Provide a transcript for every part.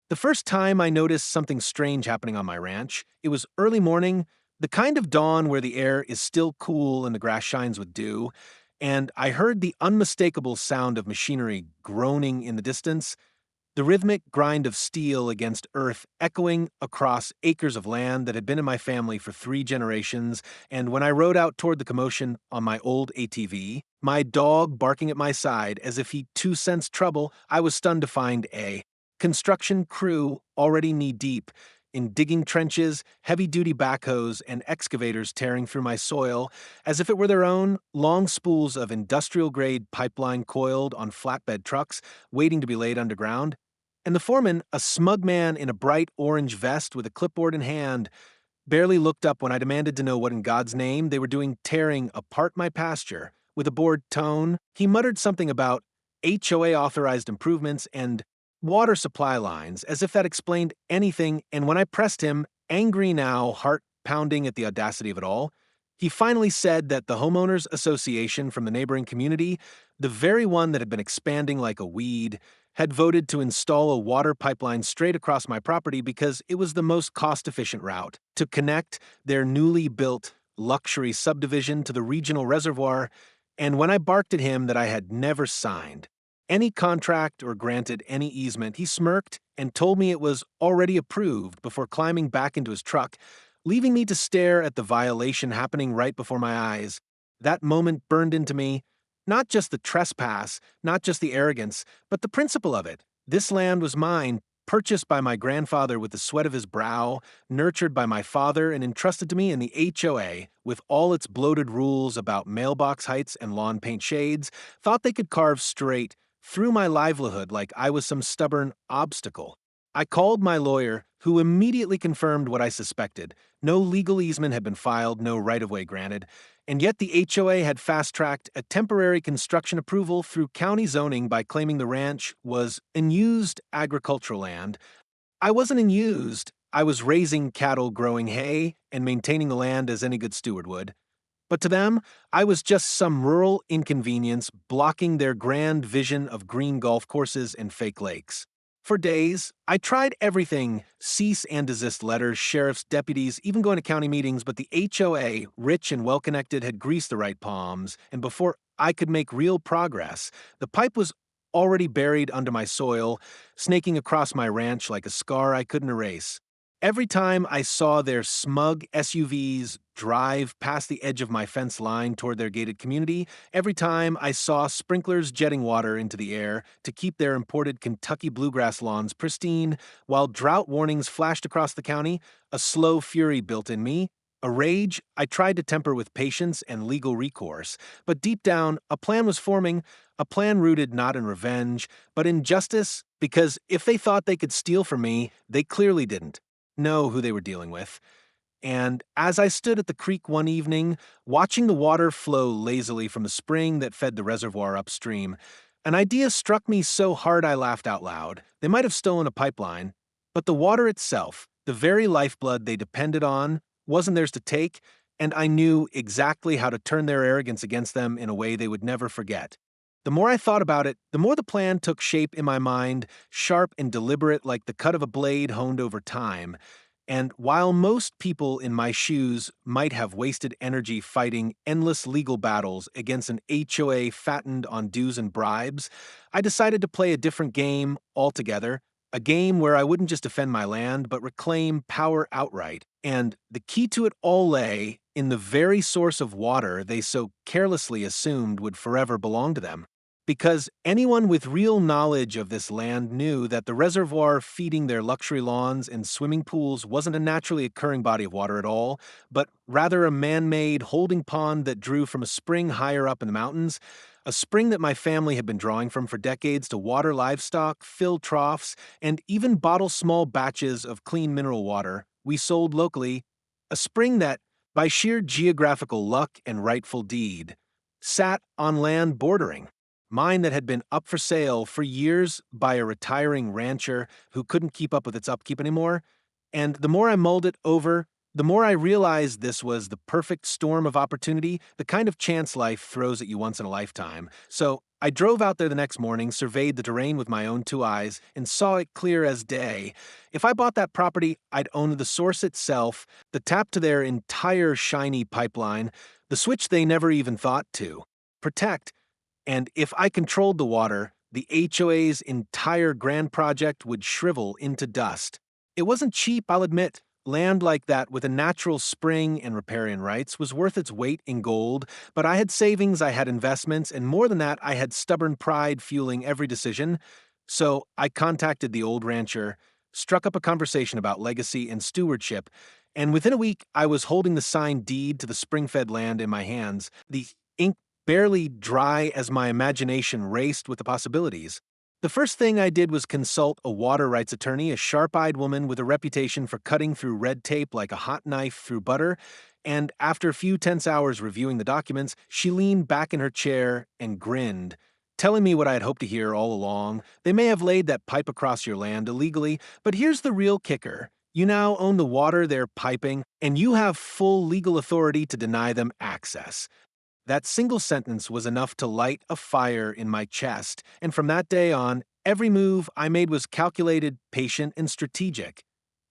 The first time I noticed something strange happening on my ranch, it was early morning, the kind of dawn where the air is still cool and the grass shines with dew, and I heard the unmistakable sound of machinery groaning in the distance, the rhythmic grind of steel against earth echoing across acres of land that had been in my family for 3 generations, and when I rode out toward the commotion on my old ATV, my dog barking at my side as if he too sensed trouble, I was stunned to find a construction crew already knee-deep in digging trenches, heavy-duty backhoes, and excavators tearing through my soil as if it were their own, long spools of industrial-grade pipeline coiled on flatbed trucks waiting to be laid underground. And the foreman, a smug man in a bright orange vest with a clipboard in hand, barely looked up when I demanded to know what in God's name they were doing tearing apart my pasture. With a bored tone, he muttered something about HOA authorized improvements and water supply lines, as if that explained anything, and when I pressed him, angry now, heart pounding at the audacity of it all, he finally said that the homeowners association from the neighboring community, the very one that had been expanding like a weed, had voted to install a water pipeline straight across my property because it was the most cost-efficient route to connect their newly built luxury subdivision to the regional reservoir, and when I barked at him that I had never signed any contract or granted any easement, he smirked and told me it was already approved before climbing back into his truck, leaving me to stare at the violation happening right before my eyes. That moment burned into me, not just the trespass, not just the arrogance, but the principle of it. This land was mine, purchased by my grandfather with the sweat of his brow, nurtured by my father, and entrusted to me in the HOA, with all its bloated rules about mailbox heights and lawn paint shades, thought they could carve straight through my livelihood like I was some stubborn obstacle. I called my lawyer, who immediately confirmed what I suspected. No legal easement had been filed, no right-of-way granted, and yet the HOA had fast-tracked a temporary construction approval through county zoning by claiming the ranch was unused agricultural land. I wasn't unused. I was raising cattle, growing hay, and maintaining the land as any good steward would. But to them, I was just some rural inconvenience blocking their grand vision of green golf courses and fake lakes. For days, I tried everything, cease and desist letters, sheriff's deputies, even going to county meetings, but the HOA, rich and well-connected, had greased the right palms, and before I could make real progress, the pipe was already buried under my soil, snaking across my ranch like a scar I couldn't erase. Every time I saw their smug SUVs drive past the edge of my fence line toward their gated community, every time I saw sprinklers jetting water into the air to keep their imported Kentucky bluegrass lawns pristine, while drought warnings flashed across the county, a slow fury built in me, a rage I tried to temper with patience and legal recourse, but deep down, a plan was forming, a plan rooted not in revenge, but in justice, because if they thought they could steal from me, they clearly didn't know who they were dealing with. And as I stood at the creek one evening, watching the water flow lazily from the spring that fed the reservoir upstream, an idea struck me so hard I laughed out loud. They might have stolen a pipeline, but the water itself, the very lifeblood they depended on, wasn't theirs to take, and I knew exactly how to turn their arrogance against them in a way they would never forget. The more I thought about it, the more the plan took shape in my mind, sharp and deliberate like the cut of a blade honed over time. And while most people in my shoes might have wasted energy fighting endless legal battles against an HOA fattened on dues and bribes, I decided to play a different game altogether, a game where I wouldn't just defend my land, but reclaim power outright. And the key to it all lay in the very source of water they so carelessly assumed would forever belong to them. Because anyone with real knowledge of this land knew that the reservoir feeding their luxury lawns and swimming pools wasn't a naturally occurring body of water at all, but rather a man-made holding pond that drew from a spring higher up in the mountains, a spring that my family had been drawing from for decades to water livestock, fill troughs, and even bottle small batches of clean mineral water we sold locally, a spring that, by sheer geographical luck and rightful deed, sat on land bordering mine that had been up for sale for years by a retiring rancher who couldn't keep up with its upkeep anymore. And the more I mulled it over, the more I realized this was the perfect storm of opportunity, the kind of chance life throws at you once in a lifetime. So I drove out there the next morning, surveyed the terrain with my own two eyes, and saw it clear as day. If I bought that property, I'd own the source itself, the tap to their entire shiny pipeline, the switch they never even thought to protect, and if I controlled the water, the HOA's entire grand project would shrivel into dust. It wasn't cheap, I'll admit. Land like that with a natural spring and riparian rights was worth its weight in gold, but I had savings, I had investments, and more than that, I had stubborn pride fueling every decision. So I contacted the old rancher, struck up a conversation about legacy and stewardship, and within a week, I was holding the signed deed to the spring-fed land in my hands, the ink barely dry as my imagination raced with the possibilities. The first thing I did was consult a water rights attorney, a sharp-eyed woman with a reputation for cutting through red tape like a hot knife through butter, and after a few tense hours reviewing the documents, she leaned back in her chair and grinned, telling me what I had hoped to hear all along. They may have laid that pipe across your land illegally, but here's the real kicker. You now own the water they're piping, and you have full legal authority to deny them access. That single sentence was enough to light a fire in my chest, and from that day on, every move I made was calculated, patient, and strategic.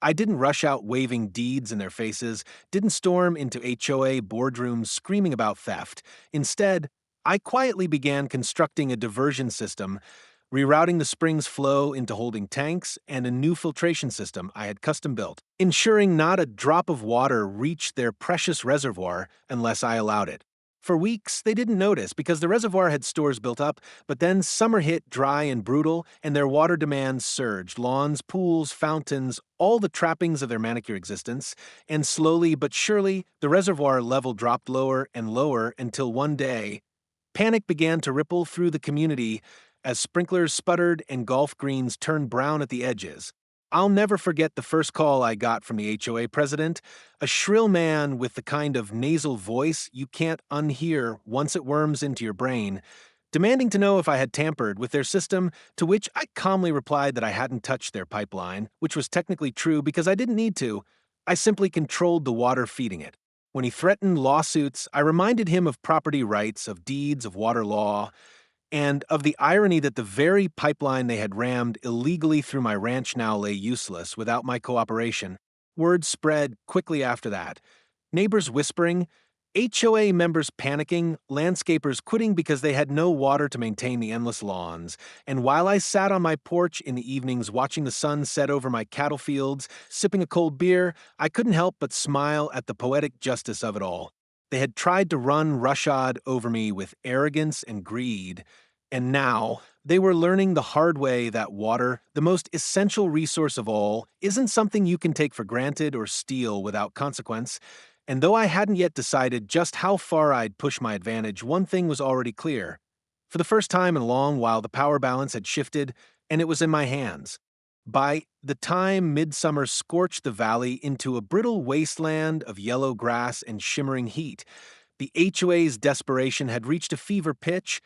I didn't rush out waving deeds in their faces, didn't storm into HOA boardrooms screaming about theft. Instead, I quietly began constructing a diversion system, rerouting the spring's flow into holding tanks and a new filtration system I had custom built, ensuring not a drop of water reached their precious reservoir unless I allowed it. For weeks, they didn't notice because the reservoir had stores built up, but then summer hit dry and brutal, and their water demands surged. Lawns, pools, fountains, all the trappings of their manicure existence, and slowly but surely, the reservoir level dropped lower and lower until one day, panic began to ripple through the community as sprinklers sputtered and golf greens turned brown at the edges. I'll never forget the first call I got from the HOA president, a shrill man with the kind of nasal voice you can't unhear once it worms into your brain, demanding to know if I had tampered with their system, to which I calmly replied that I hadn't touched their pipeline, which was technically true because I didn't need to. I simply controlled the water feeding it. When he threatened lawsuits, I reminded him of property rights, of deeds, of water law, and of the irony that the very pipeline they had rammed illegally through my ranch now lay useless without my cooperation. Word spread quickly after that. Neighbors whispering, HOA members panicking, landscapers quitting because they had no water to maintain the endless lawns. And while I sat on my porch in the evenings watching the sun set over my cattle fields, sipping a cold beer, I couldn't help but smile at the poetic justice of it all. They had tried to run roughshod over me with arrogance and greed, and now they were learning the hard way that water, the most essential resource of all, isn't something you can take for granted or steal without consequence. And though I hadn't yet decided just how far I'd push my advantage, one thing was already clear. For the first time in a long while, the power balance had shifted, and it was in my hands. By the time midsummer scorched the valley into a brittle wasteland of yellow grass and shimmering heat, the HOA's desperation had reached a fever pitch,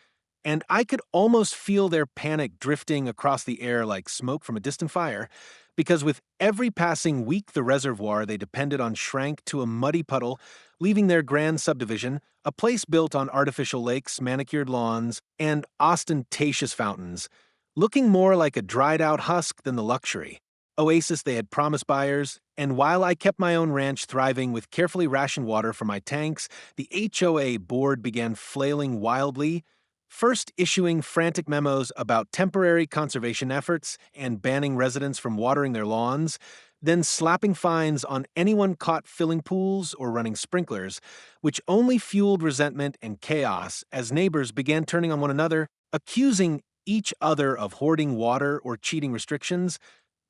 and I could almost feel their panic drifting across the air like smoke from a distant fire, because with every passing week the reservoir they depended on shrank to a muddy puddle, leaving their grand subdivision, a place built on artificial lakes, manicured lawns, and ostentatious fountains, looking more like a dried-out husk than the luxury oasis they had promised buyers. And while I kept my own ranch thriving with carefully rationed water from my tanks, the HOA board began flailing wildly, first issuing frantic memos about temporary conservation efforts and banning residents from watering their lawns, then slapping fines on anyone caught filling pools or running sprinklers, which only fueled resentment and chaos as neighbors began turning on one another, accusing each other of hoarding water or cheating restrictions,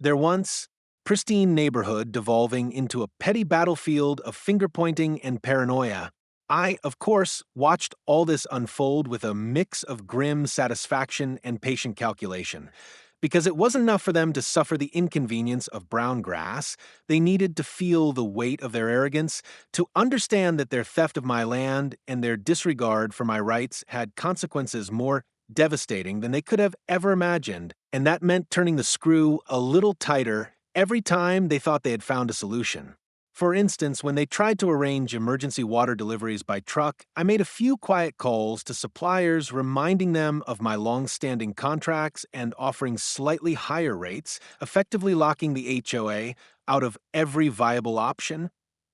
their once pristine neighborhood devolving into a petty battlefield of finger-pointing and paranoia. I, of course, watched all this unfold with a mix of grim satisfaction and patient calculation. Because it wasn't enough for them to suffer the inconvenience of brown grass, they needed to feel the weight of their arrogance, to understand that their theft of my land and their disregard for my rights had consequences more devastating than they could have ever imagined, and that meant turning the screw a little tighter every time they thought they had found a solution. For instance, when they tried to arrange emergency water deliveries by truck, I made a few quiet calls to suppliers reminding them of my long-standing contracts and offering slightly higher rates, effectively locking the HOA out of every viable option.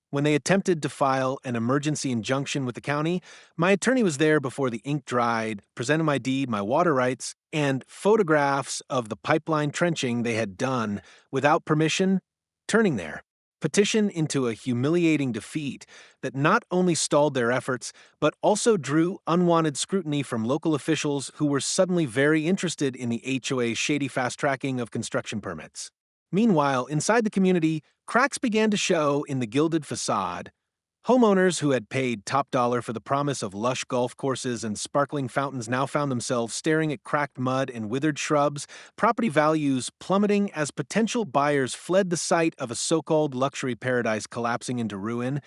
When they attempted to file an emergency injunction with the county, my attorney was there before the ink dried, presented my deed, my water rights, and photographs of the pipeline trenching they had done without permission, turning their petition into a humiliating defeat that not only stalled their efforts, but also drew unwanted scrutiny from local officials who were suddenly very interested in the HOA's shady fast-tracking of construction permits. Meanwhile, inside the community, cracks began to show in the gilded facade. Homeowners who had paid top dollar for the promise of lush golf courses and sparkling fountains now found themselves staring at cracked mud and withered shrubs, property values plummeting as potential buyers fled the site of a so-called luxury paradise collapsing into ruin,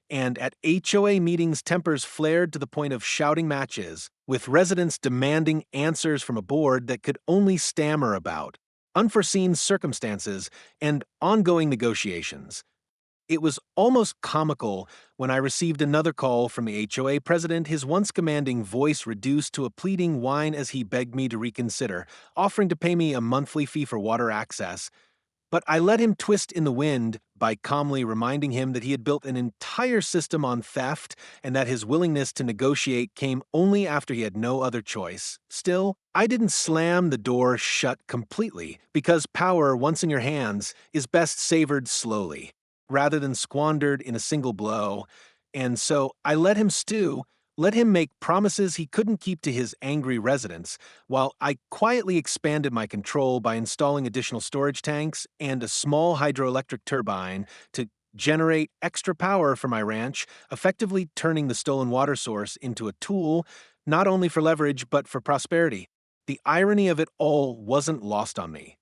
and at HOA meetings tempers flared to the point of shouting matches, with residents demanding answers from a board that could only stammer about unforeseen circumstances and ongoing negotiations. It was almost comical when I received another call from the HOA president, his once commanding voice reduced to a pleading whine as he begged me to reconsider, offering to pay me a monthly fee for water access. But I let him twist in the wind by calmly reminding him that he had built an entire system on theft and that his willingness to negotiate came only after he had no other choice. Still, I didn't slam the door shut completely, because power, once in your hands, is best savored slowly, rather than squandered in a single blow. And so I let him stew, let him make promises he couldn't keep to his angry residents, while I quietly expanded my control by installing additional storage tanks and a small hydroelectric turbine to generate extra power for my ranch, effectively turning the stolen water source into a tool not only for leverage but for prosperity. The irony of it all wasn't lost on me.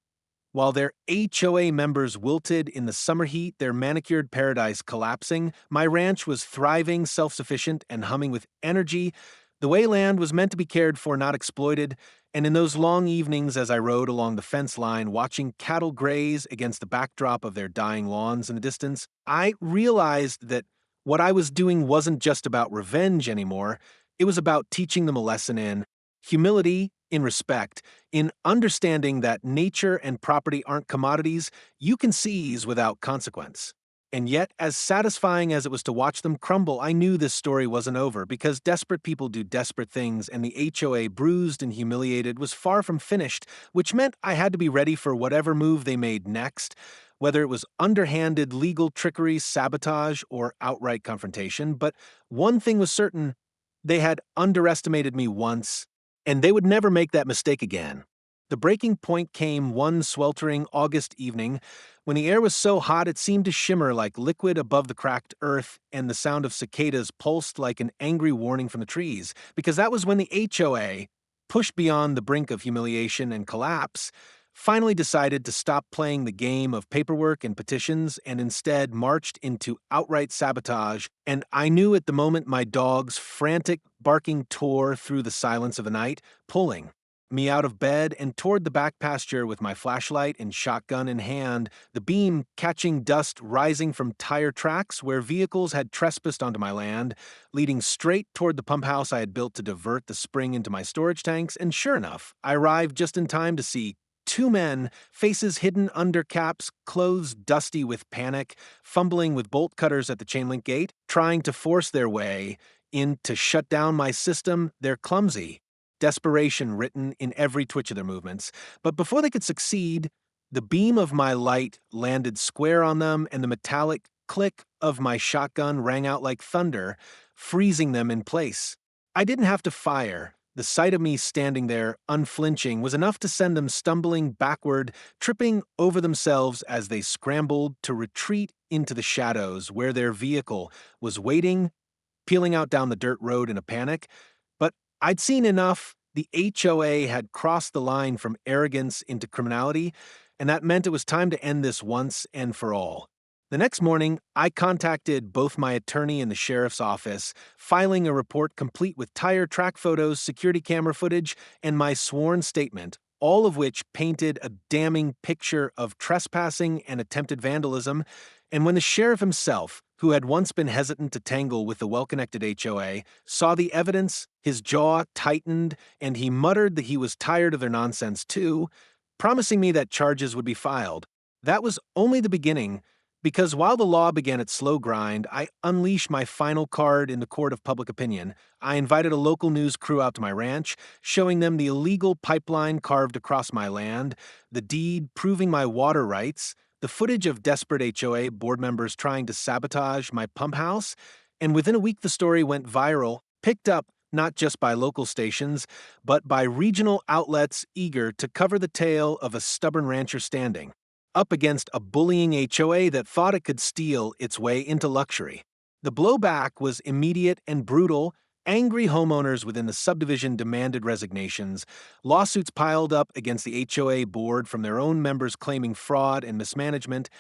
While their HOA members wilted in the summer heat, their manicured paradise collapsing, my ranch was thriving, self-sufficient, and humming with energy. The way land was meant to be cared for, not exploited, and in those long evenings as I rode along the fence line, watching cattle graze against the backdrop of their dying lawns in the distance, I realized that what I was doing wasn't just about revenge anymore. It was about teaching them a lesson in humility, in respect, in understanding that nature and property aren't commodities you can seize without consequence. And yet, as satisfying as it was to watch them crumble, I knew this story wasn't over, because desperate people do desperate things, and the HOA, bruised and humiliated, was far from finished, which meant I had to be ready for whatever move they made next, whether it was underhanded legal trickery, sabotage, or outright confrontation. But one thing was certain: they had underestimated me once, and they would never make that mistake again. The breaking point came one sweltering August evening when the air was so hot it seemed to shimmer like liquid above the cracked earth, and the sound of cicadas pulsed like an angry warning from the trees, because that was when the HOA, pushed beyond the brink of humiliation and collapse, finally decided to stop playing the game of paperwork and petitions and instead marched into outright sabotage. And I knew at the moment my dog's frantic barking tore through the silence of the night, pulling me out of bed and toward the back pasture with my flashlight and shotgun in hand, the beam catching dust rising from tire tracks where vehicles had trespassed onto my land, leading straight toward the pump house I had built to divert the spring into my storage tanks. And sure enough, I arrived just in time to see two men, faces hidden under caps, clothes dusty with panic, fumbling with bolt cutters at the chain link gate, trying to force their way in to shut down my system. They're clumsy, desperation written in every twitch of their movements. But before they could succeed, the beam of my light landed square on them, and the metallic click of my shotgun rang out like thunder, freezing them in place. I didn't have to fire. The sight of me standing there, unflinching, was enough to send them stumbling backward, tripping over themselves as they scrambled to retreat into the shadows where their vehicle was waiting, peeling out down the dirt road in a panic. But I'd seen enough. The HOA had crossed the line from arrogance into criminality, and that meant it was time to end this once and for all. The next morning, I contacted both my attorney and the sheriff's office, filing a report complete with tire track photos, security camera footage, and my sworn statement, all of which painted a damning picture of trespassing and attempted vandalism. And when the sheriff himself, who had once been hesitant to tangle with the well-connected HOA, saw the evidence, his jaw tightened, and he muttered that he was tired of their nonsense too, promising me that charges would be filed. That was only the beginning, because while the law began its slow grind, I unleashed my final card in the court of public opinion. I invited a local news crew out to my ranch, showing them the illegal pipeline carved across my land, the deed proving my water rights, the footage of desperate HOA board members trying to sabotage my pump house, and within a week the story went viral, picked up not just by local stations, but by regional outlets eager to cover the tale of a stubborn rancher standing up against a bullying HOA that thought it could steal its way into luxury. The blowback was immediate and brutal. Angry homeowners within the subdivision demanded resignations. Lawsuits piled up against the HOA board from their own members claiming fraud and mismanagement.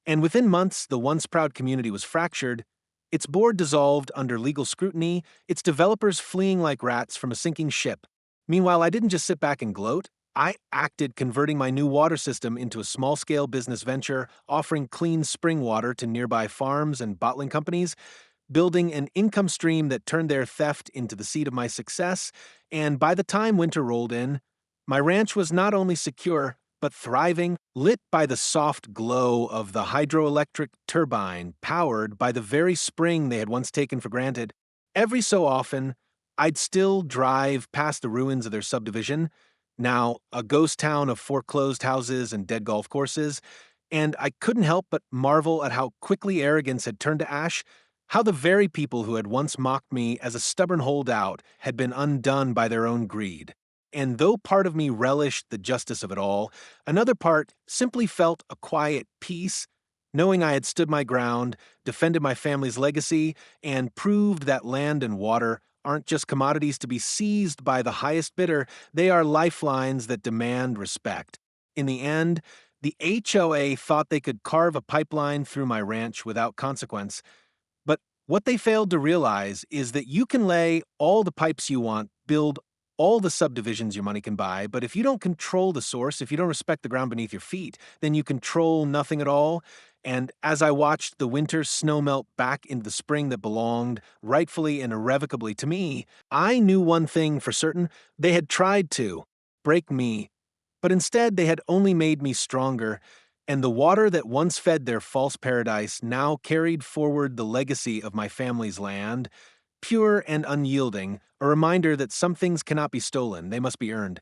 And within months, the once proud community was fractured. Its board dissolved under legal scrutiny, its developers fleeing like rats from a sinking ship. Meanwhile, I didn't just sit back and gloat. I acted, converting my new water system into a small-scale business venture, offering clean spring water to nearby farms and bottling companies, building an income stream that turned their theft into the seed of my success, and by the time winter rolled in, my ranch was not only secure, but thriving, lit by the soft glow of the hydroelectric turbine powered by the very spring they had once taken for granted. Every so often, I'd still drive past the ruins of their subdivision, now a ghost town of foreclosed houses and dead golf courses, and I couldn't help but marvel at how quickly arrogance had turned to ash, how the very people who had once mocked me as a stubborn holdout had been undone by their own greed. And though part of me relished the justice of it all, another part simply felt a quiet peace, knowing I had stood my ground, defended my family's legacy, and proved that land and water aren't just commodities to be seized by the highest bidder, they are lifelines that demand respect. In the end, the HOA thought they could carve a pipeline through my ranch without consequence. But what they failed to realize is that you can lay all the pipes you want, build all the subdivisions your money can buy, but if you don't control the source, if you don't respect the ground beneath your feet, then you control nothing at all. And as I watched the winter snow melt back into the spring that belonged rightfully and irrevocably to me, I knew one thing for certain: they had tried to break me, but instead they had only made me stronger, and the water that once fed their false paradise now carried forward the legacy of my family's land, pure and unyielding, a reminder that some things cannot be stolen, they must be earned.